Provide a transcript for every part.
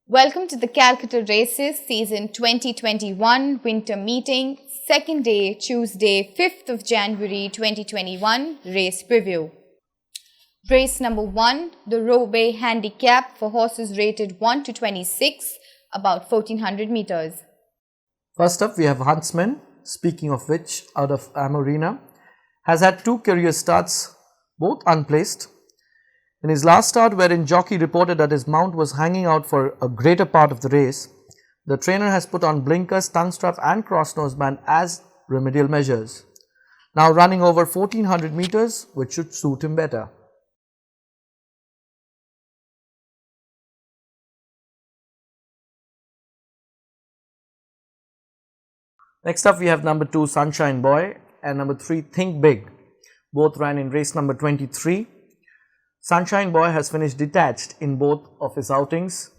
Welcome to the Calcutta Races Season 2021 Winter Meeting, second day, Tuesday, 5th of January 2021 Race Preview. Race number 1, the Robe Handicap for horses rated 1 to 26, about 1400 meters. First up, we have Huntsman, speaking of which, out of Amorina, has had two career starts, both unplaced. In his last start, wherein jockey reported that his mount was hanging out for a greater part of the race, the trainer has put on blinkers, tongue strap and cross nose band as remedial measures. Now running over 1400 meters, which should suit him better. Next up, we have number 2 Sunshine Boy and number 3 Think Big. Both ran in race number 23. Sunshine Boy has finished detached in both of his outings.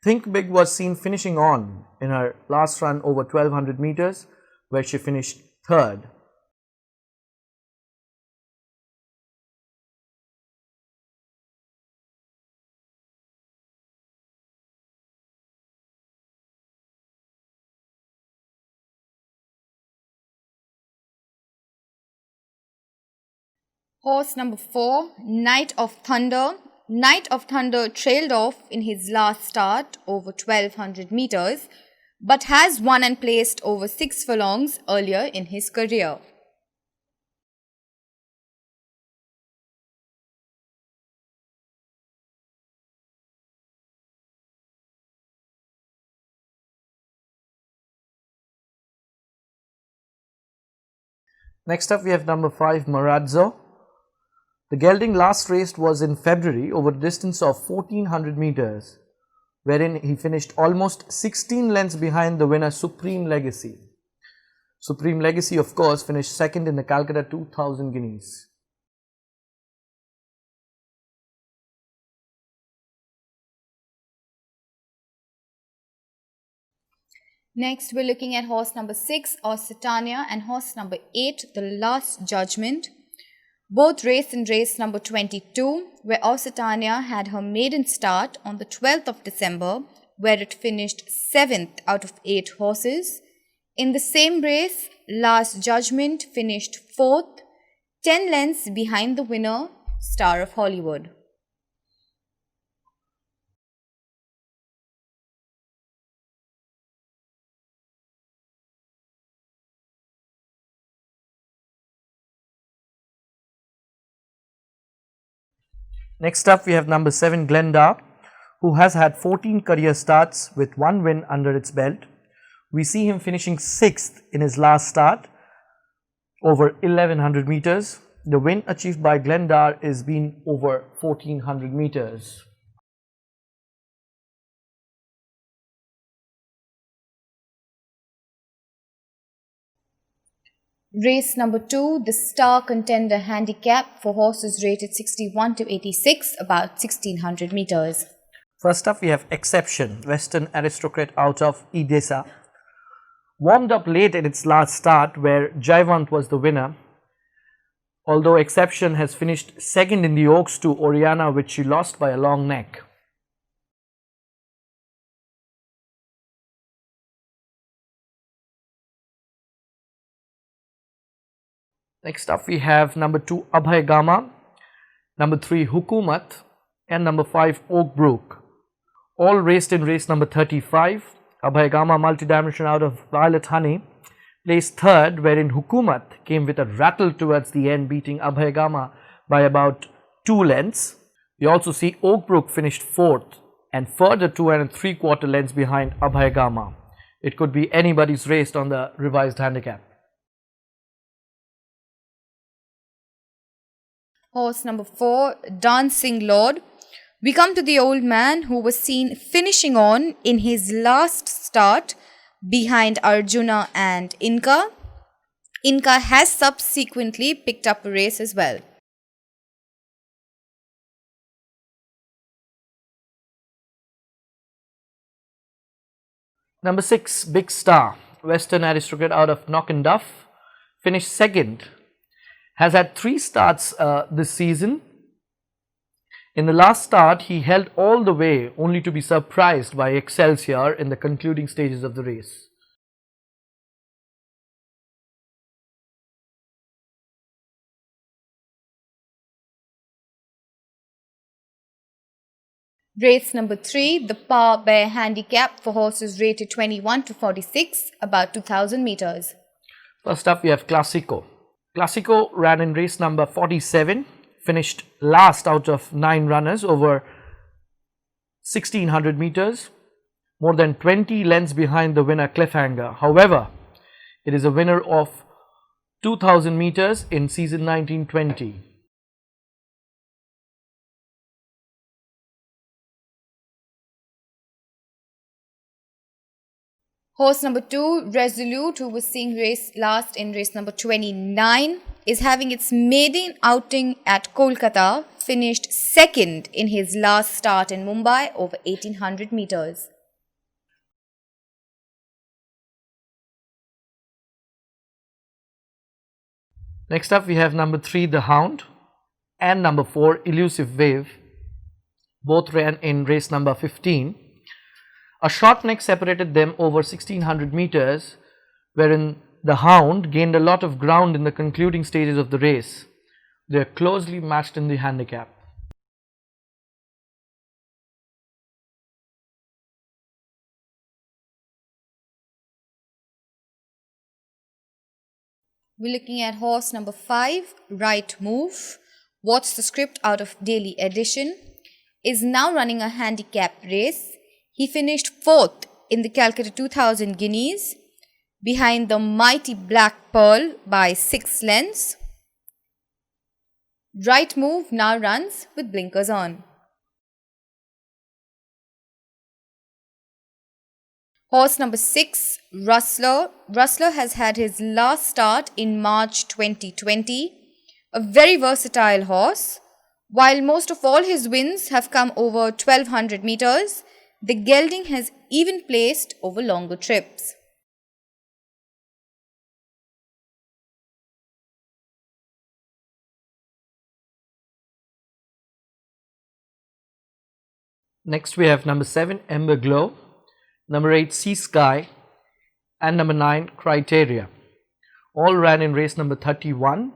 Think Big was seen finishing on in her last run over 1200 meters, where she finished third. Horse number 4, Knight of Thunder. Knight of Thunder trailed off in his last start over 1200 meters, but has won and placed over 6 furlongs earlier in his career. Next up, we have number 5 Marazzo. The gelding last raced was in February over a distance of 1400 meters, wherein he finished almost 16 lengths behind the winner Supreme Legacy. Supreme Legacy, of course, finished second in the Calcutta 2000 Guineas. Next, we're looking at horse number 6, Occitania, and horse number 8, The Last Judgment. Both raced in race number 22, where Occitania had her maiden start on the 12th of December, where it finished 7th out of 8 horses. In the same race, Last Judgment finished 4th, 10 lengths behind the winner, Star of Hollywood. Next up, we have number 7 Glendower, who has had 14 career starts with 1 win under its belt. We see him finishing 6th in his last start over 1100 meters. The win achieved by Glendower is been over 1400 meters. Race number 2, the Star Contender Handicap for horses rated 61 to 86, about 1600 meters. First up, we have Exception, Western Aristocrat out of Edessa. Warmed up late in its last start, where Jaivant was the winner. Although Exception has finished second in the Oaks to Oriana, which she lost by a long neck. Next up, we have number 2 Abhay Gama, number 3 Hukumat, and number 5 Oakbrook. All raced in race number 35. Abhay Gama, multi-dimension out of Violet Honey, placed third, wherein Hukumat came with a rattle towards the end, beating Abhay Gama by about 2 lengths. We also see Oakbrook finished 4th and further 2 3/4 lengths behind Abhay Gama. It could be anybody's race on the revised handicap. Horse number 4, Dancing Lord. We come to the old man who was seen finishing on in his last start behind Arjuna and Inca. Inca has subsequently picked up a race as well. Number 6 Big Star, Western Aristocrat out of Knock and Duff, finished second. Has had 3 starts this season. In the last start, he held all the way only to be surprised by Excelsior in the concluding stages of the race. Race number 3, the Power Bear Handicap for horses rated 21 to 46, about 2000 meters. First up, we have Classico. Classico ran in race number 47, finished last out of 9 runners over 1600 meters, more than 20 lengths behind the winner Cliffhanger. However, it is a winner of 2000 meters in season 1920. Horse number 2, Resolute, who was seen race last in race number 29, is having its maiden outing at Kolkata, finished second in his last start in Mumbai over 1800 meters. Next up, we have number 3, the Hound, and number 4, Elusive Wave. Both ran in race number 15. A short neck separated them over 1600 meters, wherein the Hound gained a lot of ground in the concluding stages of the race. They are closely matched in the handicap. We're looking at horse number 5, Right Move. What's the script out of Daily Edition? Is now running a handicap race. He finished 4th in the Calcutta 2000 Guineas, behind the mighty Black Pearl by 6 lengths. Right Move now runs with blinkers on. Horse number 6, Rustler. Rustler has had his last start in March 2020. A very versatile horse. While most of all his wins have come over 1200 meters, the gelding has even placed over longer trips. Next, we have number 7, Ember Glow, number 8, SEASKY, and number 9, Criteria. All ran in race number 31.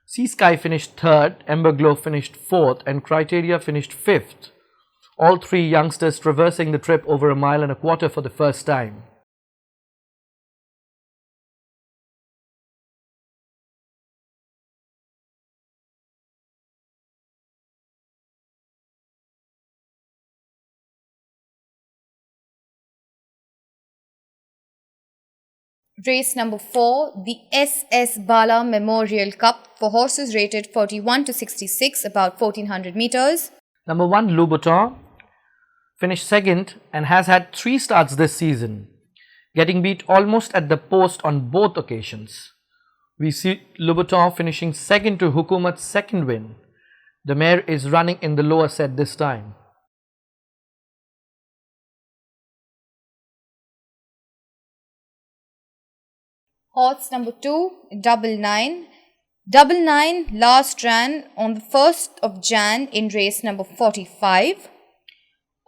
SEASKY finished 3rd, Ember Glow finished 4th, and Criteria finished 5th. All 3 youngsters traversing the trip over 1.25 miles for the first time. Race number 4, the SS Bala Memorial Cup for horses rated 41 to 66, about 1400 meters. Number 1, Louboutin, finished 2nd and has had 3 starts this season, getting beat almost at the post on both occasions. We see Louboutin finishing 2nd to Hukumat's 2nd win. The mare is running in the lower set this time. Horse number 2, Double Nine. Double Nine last ran on the 1st of Jan in race number 45.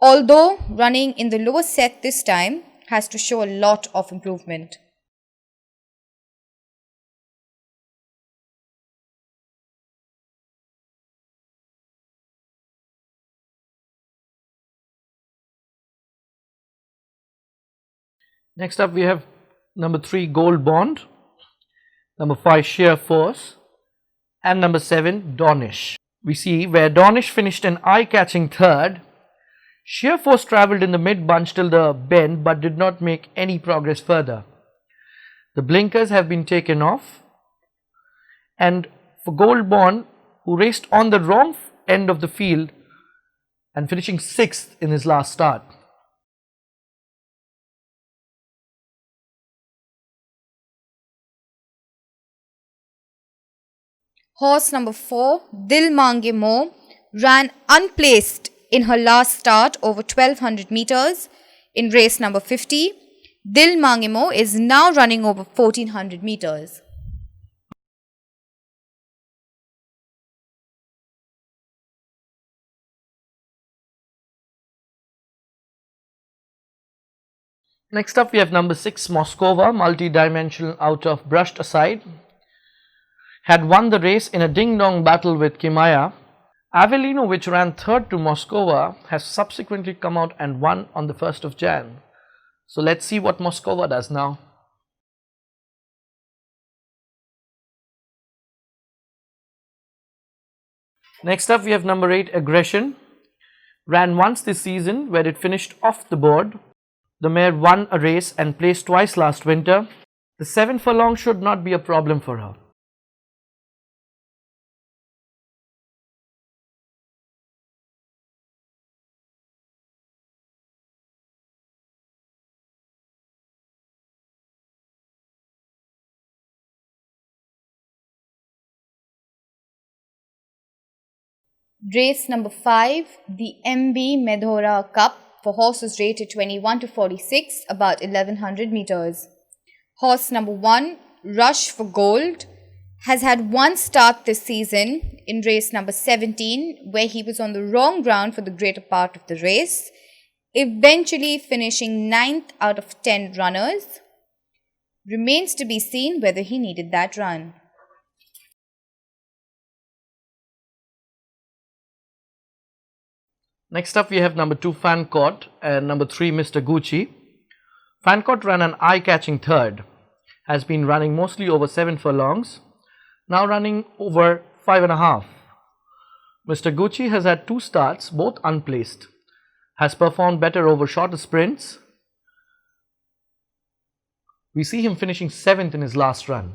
Although running in the lower set this time, has to show a lot of improvement. Next up, we have number 3, Gold Bond, number 5, Sheer Force, and number 7, Dornish. We see where Dornish finished an eye-catching 3rd. Sheer Force travelled in the mid-bunch till the bend but did not make any progress further. The blinkers have been taken off, and for Gold Bond, who raced on the wrong end of the field and finishing 6th in his last start. Horse number 4, Dil Mange Mo, ran unplaced in her last start over 1200 meters in race number 50. Dil Mange Mo is now running over 1400 meters. Next up we have number 6 Moskova, multi-dimensional out of brushed aside. Had won the race in a ding-dong battle with Kimaya. Avellino, which ran third to Moskova, has subsequently come out and won on the 1st of Jan. So let's see what Moskova does now. Next up we have number 8 Aggression. Ran once this season where it finished off the board. The mare won a race and placed twice last winter. The 7 furlong should not be a problem for her. Race number 5, the MB MEDHORA Cup for horses rated 21 to 46, about 1100 meters. Horse number 1, Rush for Gold, has had one start this season in race number 17, where he was on the wrong ground for the greater part of the race, eventually finishing 9th out of 10 runners. Remains to be seen whether he needed that run. Next up we have number 2 Fancourt and number 3 Mr. Gucci. Fancourt ran an eye-catching third, has been running mostly over 7 furlongs, now running over 5.5. Mr. Gucci has had 2 starts, both unplaced, has performed better over shorter sprints. We see him finishing 7th in his last run.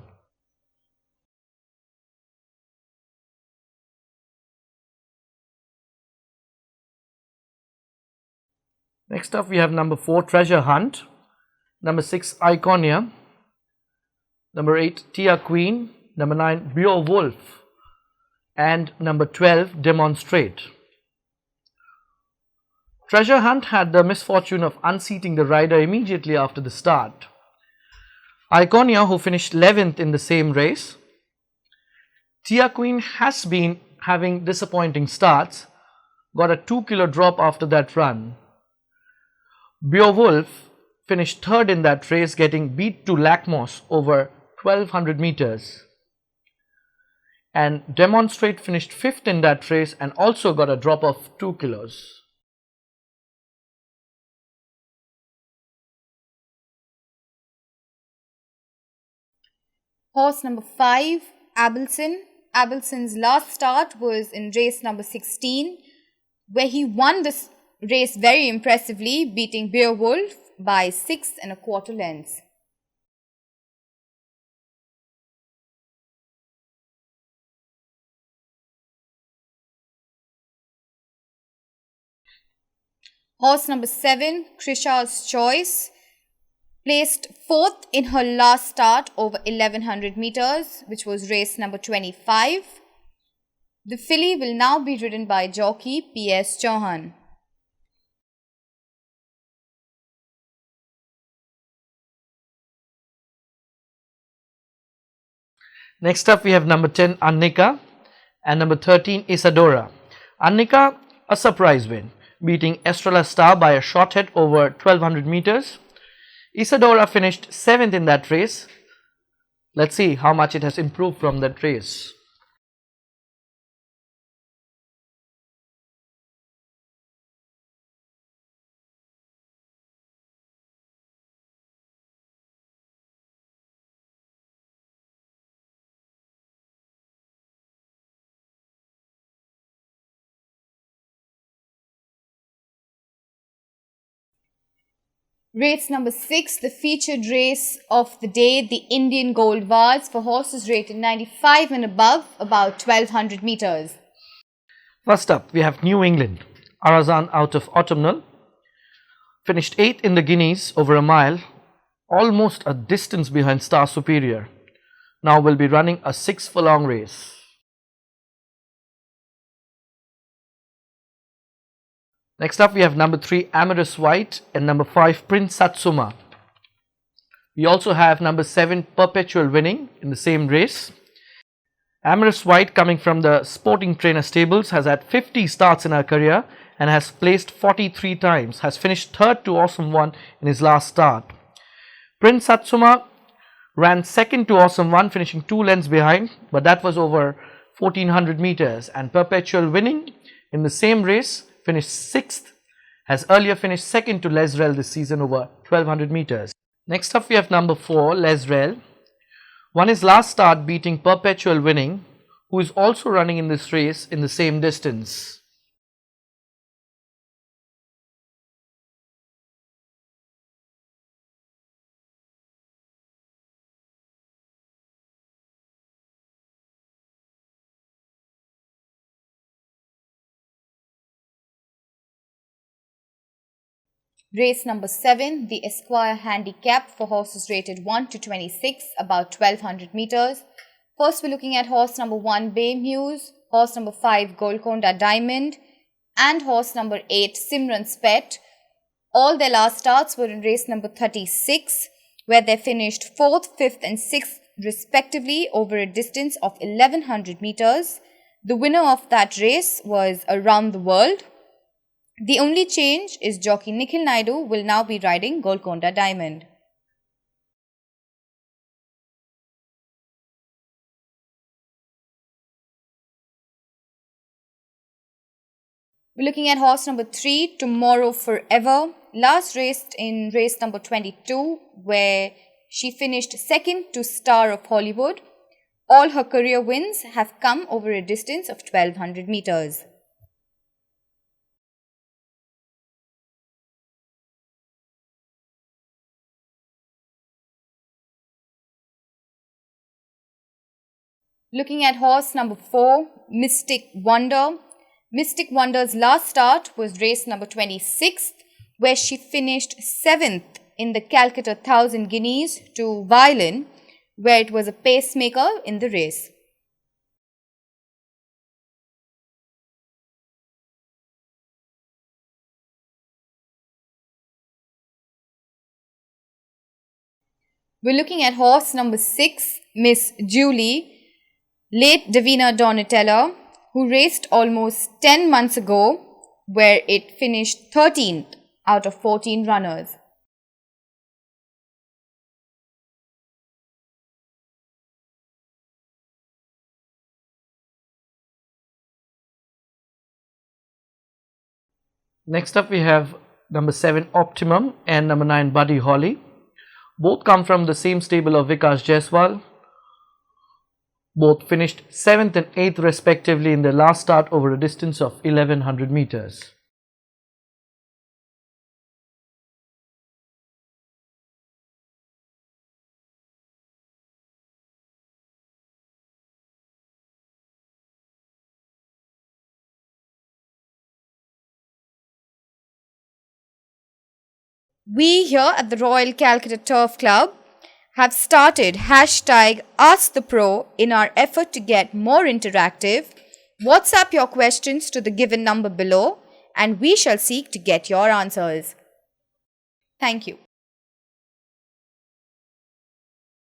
Next up we have number 4 Treasure Hunt, number 6 Iconia, number 8 Tia Queen, number 9 Beowulf and number 12 Demonstrate. Treasure Hunt had the misfortune of unseating the rider immediately after the start. Iconia, who finished 11th in the same race. Tia Queen has been having disappointing starts, got a 2 kilo drop after that run. Beowulf finished 3rd in that race, getting beat to Lackmoss over 1200 meters. And Demonstrate finished 5th in that race and also got a drop of 2 kilos. Horse number 5, Abelson. Abelson's last start was in race number 16, where he won this race very impressively, beating Beowulf by 6 1/4 lengths. Horse number 7, Krisha's Choice, placed 4th in her last start over 1100 meters, which was race number 25. The filly will now be ridden by jockey P.S. Chauhan. Next up we have number 10 Annika and number 13 Isadora. Annika, a surprise win, beating Estrella Star by a short head over 1200 meters. Isadora finished 7th in that race. Let's see how much it has improved from that race. Race number 6, the featured race of the day, the Indian Gold Vase for horses rated 95 and above, about 1200 meters. First up, we have New England. Arazan out of Autumnal. Finished 8th in the Guineas over a mile, almost a distance behind Star Superior. Now will be running a 6 furlong race. Next up we have number 3 Amorous White and number 5 Prince Satsuma. We also have number 7 Perpetual winning in the same race. Amorous White, coming from the Sporting Trainer stables, has had 50 starts in her career and has placed 43 times, has finished third to Awesome 1 in his last start. Prince Satsuma ran second to Awesome 1, finishing 2 lengths behind, but that was over 1400 meters, and Perpetual winning in the same race finished 6th, has earlier finished second to Lesrel this season over 1200 meters. Next up we have number 4, Lesrel. Won his last start beating Perpetual winning, who is also running in this race in the same distance. Race number 7, the Esquire Handicap for horses rated 1 to 26, about 1200 meters. First we're looking at horse number 1, Bay Muse, horse number 5, Golconda Diamond, and horse number 8, SIMRAN'S Pet. All their last starts were in race number 36, where they finished 4th, 5th and 6th respectively over a distance of 1100 meters. The winner of that race was Around the World. The only change is jockey Nikhil Naidu will now be riding Golconda Diamond. We're looking at horse number 3, Tomorrow Forever. Last raced in race number 22, where she finished second to Star of Hollywood. All her career wins have come over a distance of 1200 meters. Looking at horse number 4, Mystic Wonder. Mystic Wonder's last start was race number 26, where she finished 7th in the Calcutta 1000 Guineas to Violin, where it was a pacemaker in the race. We're looking at horse number 6, Miss Julie, late Davina Donatella, who raced almost 10 months ago, where it finished 13th out of 14 runners. Next up we have number 7, Optimum, and number 9, Buddy Holly. Both come from the same stable of Vikas Jaiswal. Both finished 7th and 8th respectively in their last start over a distance of 1100 meters. We here at the Royal Calcutta Turf Club have started hashtag Ask the Pro in our effort to get more interactive. WhatsApp your questions to the given number below and we shall seek to get your answers. Thank you.